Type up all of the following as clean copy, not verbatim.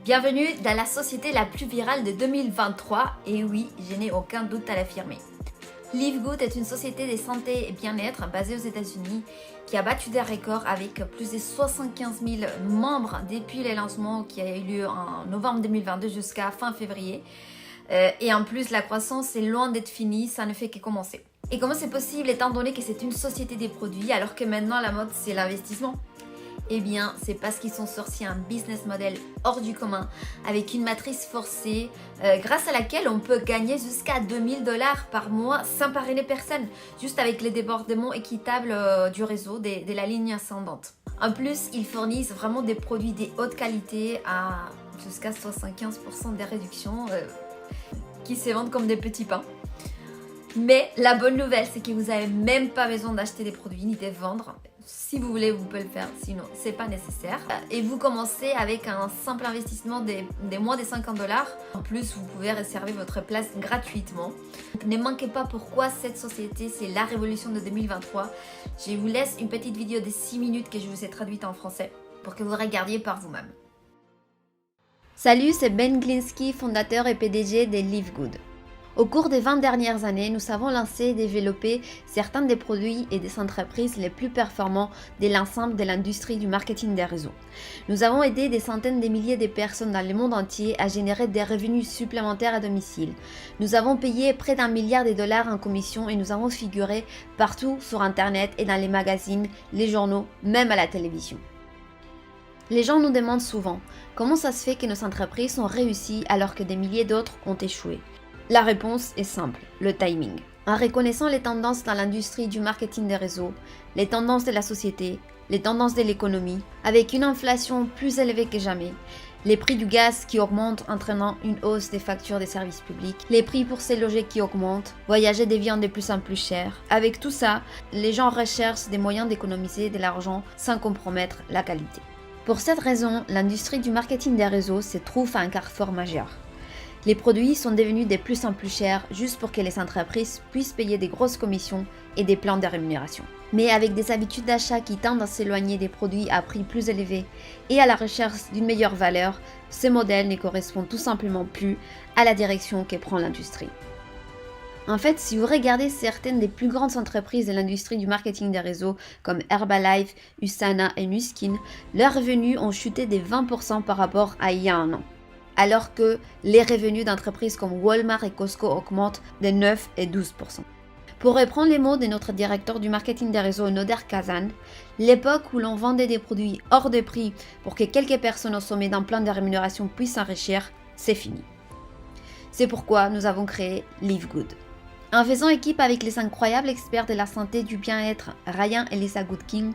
Bienvenue dans la société la plus virale de 2023, et oui, je n'ai aucun doute à l'affirmer. Live Good est une société de santé et bien-être basée aux États-Unis qui a battu des records avec plus de 75 000 membres depuis le lancement qui a eu lieu en novembre 2022 jusqu'à fin février. Et en plus, la croissance est loin d'être finie, ça ne fait que commencer. Et comment c'est possible étant donné que c'est une société des produits alors que maintenant la mode c'est l'investissement ? Eh bien, c'est parce qu'ils sont sortis un business model hors du commun avec une matrice forcée grâce à laquelle on peut gagner jusqu'à 2000 $ par mois sans parrainer personne, juste avec les débordements équitables du réseau de la ligne ascendante. En plus, ils fournissent vraiment des produits de haute qualité à jusqu'à 75% des réductions qui se vendent comme des petits pains. Mais la bonne nouvelle, c'est que vous n'avez même pas besoin d'acheter des produits ni de les vendre. Si vous voulez, vous pouvez le faire, sinon c'est pas nécessaire. Et vous commencez avec un simple investissement des moins de 50 $. En plus, vous pouvez réserver votre place gratuitement. Ne manquez pas pourquoi cette société, c'est la révolution de 2023. Je vous laisse une petite vidéo de 6 minutes que je vous ai traduite en français pour que vous regardiez par vous-même. Salut, c'est Ben Glinsky, fondateur et PDG de Live Good. Au cours des 20 dernières années, nous avons lancé et développé certains des produits et des entreprises les plus performants de l'ensemble de l'industrie du marketing des réseaux. Nous avons aidé des centaines de milliers de personnes dans le monde entier à générer des revenus supplémentaires à domicile. Nous avons payé près d'1 milliard de dollars en commission et nous avons figuré partout sur Internet et dans les magazines, les journaux, même à la télévision. Les gens nous demandent souvent comment ça se fait que nos entreprises ont réussi alors que des milliers d'autres ont échoué. La réponse est simple, le timing. En reconnaissant les tendances dans l'industrie du marketing des réseaux, les tendances de la société, les tendances de l'économie, avec une inflation plus élevée que jamais, les prix du gaz qui augmentent entraînant une hausse des factures des services publics, les prix pour se loger qui augmentent, voyager devient de plus en plus cher. Avec tout ça, les gens recherchent des moyens d'économiser de l'argent sans compromettre la qualité. Pour cette raison, l'industrie du marketing des réseaux se trouve à un carrefour majeur. Les produits sont devenus de plus en plus chers juste pour que les entreprises puissent payer des grosses commissions et des plans de rémunération. Mais avec des habitudes d'achat qui tendent à s'éloigner des produits à prix plus élevés et à la recherche d'une meilleure valeur, ce modèle ne correspond tout simplement plus à la direction que prend l'industrie. En fait, si vous regardez certaines des plus grandes entreprises de l'industrie du marketing des réseaux comme Herbalife, USANA et Nu Skin, leurs revenus ont chuté de 20% par rapport à il y a un an, alors que les revenus d'entreprises comme Walmart et Costco augmentent de 9 et 12%. Pour reprendre les mots de notre directeur du marketing des réseaux, Noder Kazan, l'époque où l'on vendait des produits hors de prix pour que quelques personnes au sommet d'un plan de rémunération puissent s'enrichir, c'est fini. C'est pourquoi nous avons créé Live Good. En faisant équipe avec les incroyables experts de la santé et du bien-être Ryan et Lisa Goodkin,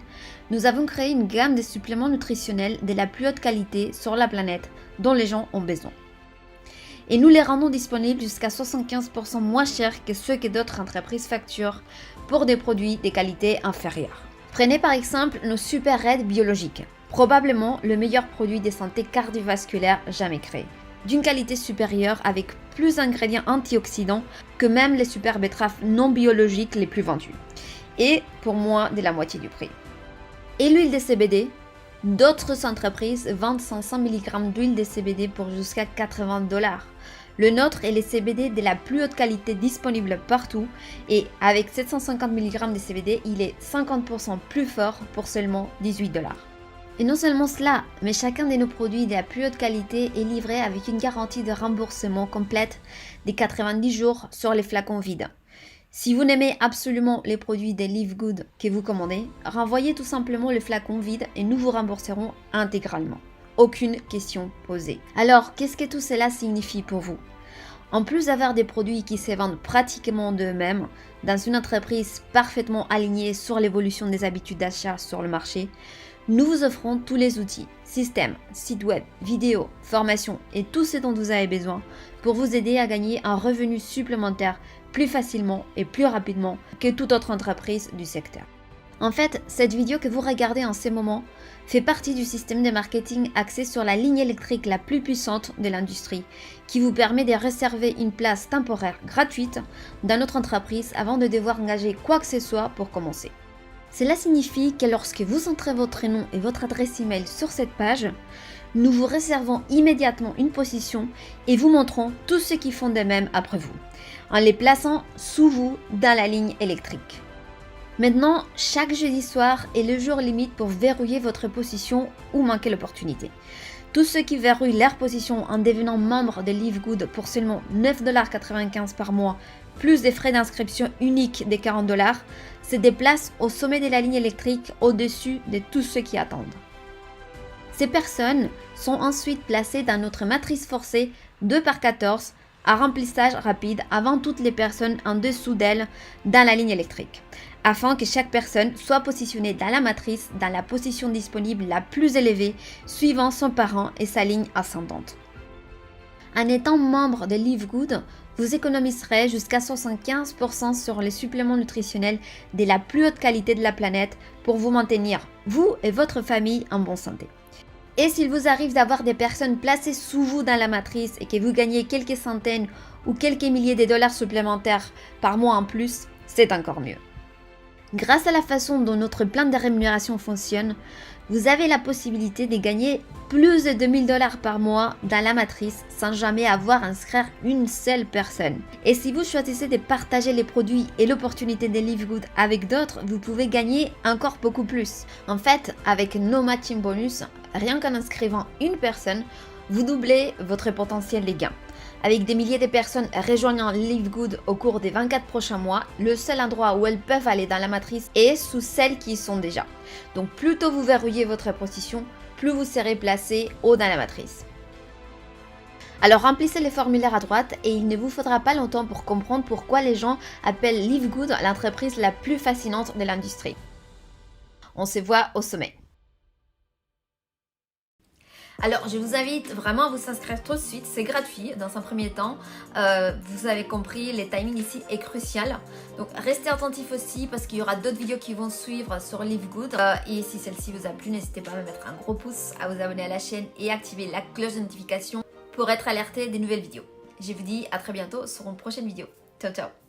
nous avons créé une gamme de suppléments nutritionnels de la plus haute qualité sur la planète dont les gens ont besoin. Et nous les rendons disponibles jusqu'à 75% moins chers que ceux que d'autres entreprises facturent pour des produits de qualité inférieure. Prenez par exemple nos Super Red biologiques, probablement le meilleur produit de santé cardiovasculaire jamais créé, d'une qualité supérieure avec plus d'ingrédients antioxydants que même les super betteraves non biologiques les plus vendues, et pour moins de la moitié du prix. Et l'huile de CBD, d'autres entreprises vendent 500 mg d'huile de CBD pour jusqu'à 80 $. Le nôtre est le CBD de la plus haute qualité disponible partout et avec 750 mg de CBD, il est 50% plus fort pour seulement 18 $. Et non seulement cela, mais chacun de nos produits de la plus haute qualité est livré avec une garantie de remboursement complète de 90 jours sur les flacons vides. Si vous n'aimez absolument les produits de Live Good que vous commandez, renvoyez tout simplement le flacon vide et nous vous rembourserons intégralement. Aucune question posée. Alors, qu'est-ce que tout cela signifie pour vous ? En plus d'avoir des produits qui se vendent pratiquement d'eux-mêmes, dans une entreprise parfaitement alignée sur l'évolution des habitudes d'achat sur le marché, nous vous offrons tous les outils, systèmes, sites web, vidéos, formations et tout ce dont vous avez besoin pour vous aider à gagner un revenu supplémentaire plus facilement et plus rapidement que toute autre entreprise du secteur. En fait, cette vidéo que vous regardez en ce moment fait partie du système de marketing axé sur la ligne électrique la plus puissante de l'industrie qui vous permet de réserver une place temporaire gratuite dans notre entreprise avant de devoir engager quoi que ce soit pour commencer. Cela signifie que lorsque vous entrez votre nom et votre adresse email sur cette page, nous vous réservons immédiatement une position et vous montrons tous ceux qui font de même après vous, en les plaçant sous vous dans la ligne électrique. Maintenant, chaque jeudi soir est le jour limite pour verrouiller votre position ou manquer l'opportunité. Tous ceux qui verrouillent leur position en devenant membre de Live Good pour seulement 9,95$ par mois, plus des frais d'inscription uniques de 40$, se déplacent au sommet de la ligne électrique au-dessus de tous ceux qui attendent. Ces personnes sont ensuite placées dans notre matrice forcée 2x14 à remplissage rapide avant toutes les personnes en dessous d'elles dans la ligne électrique, afin que chaque personne soit positionnée dans la matrice dans la position disponible la plus élevée suivant son parent et sa ligne ascendante. En étant membre de Live Good, vous économiserez jusqu'à 75% sur les suppléments nutritionnels de la plus haute qualité de la planète pour vous maintenir, vous et votre famille, en bonne santé. Et s'il vous arrive d'avoir des personnes placées sous vous dans la matrice et que vous gagnez quelques centaines ou quelques milliers de dollars supplémentaires par mois en plus, c'est encore mieux. Grâce à la façon dont notre plan de rémunération fonctionne, vous avez la possibilité de gagner plus de 2000$ par mois dans la matrice sans jamais avoir à inscrire une seule personne. Et si vous choisissez de partager les produits et l'opportunité de Live Good avec d'autres, vous pouvez gagner encore beaucoup plus. En fait, avec nos matching bonus, rien qu'en inscrivant une personne, vous doublez votre potentiel de gain. Avec des milliers de personnes rejoignant Live Good au cours des 24 prochains mois, le seul endroit où elles peuvent aller dans la matrice est sous celles qui y sont déjà. Donc plus tôt vous verrouillez votre position, plus vous serez placé haut dans la matrice. Alors remplissez les formulaires à droite et il ne vous faudra pas longtemps pour comprendre pourquoi les gens appellent Live Good l'entreprise la plus fascinante de l'industrie. On se voit au sommet. Alors, je vous invite vraiment à vous inscrire tout de suite, c'est gratuit dans un premier temps. Vous avez compris, le timing ici est crucial. Donc, restez attentifs aussi parce qu'il y aura d'autres vidéos qui vont suivre sur Live Good. Et si celle-ci vous a plu, n'hésitez pas à me mettre un gros pouce, à vous abonner à la chaîne et activer la cloche de notification pour être alerté des nouvelles vidéos. Je vous dis à très bientôt sur une prochaine vidéo. Ciao, ciao!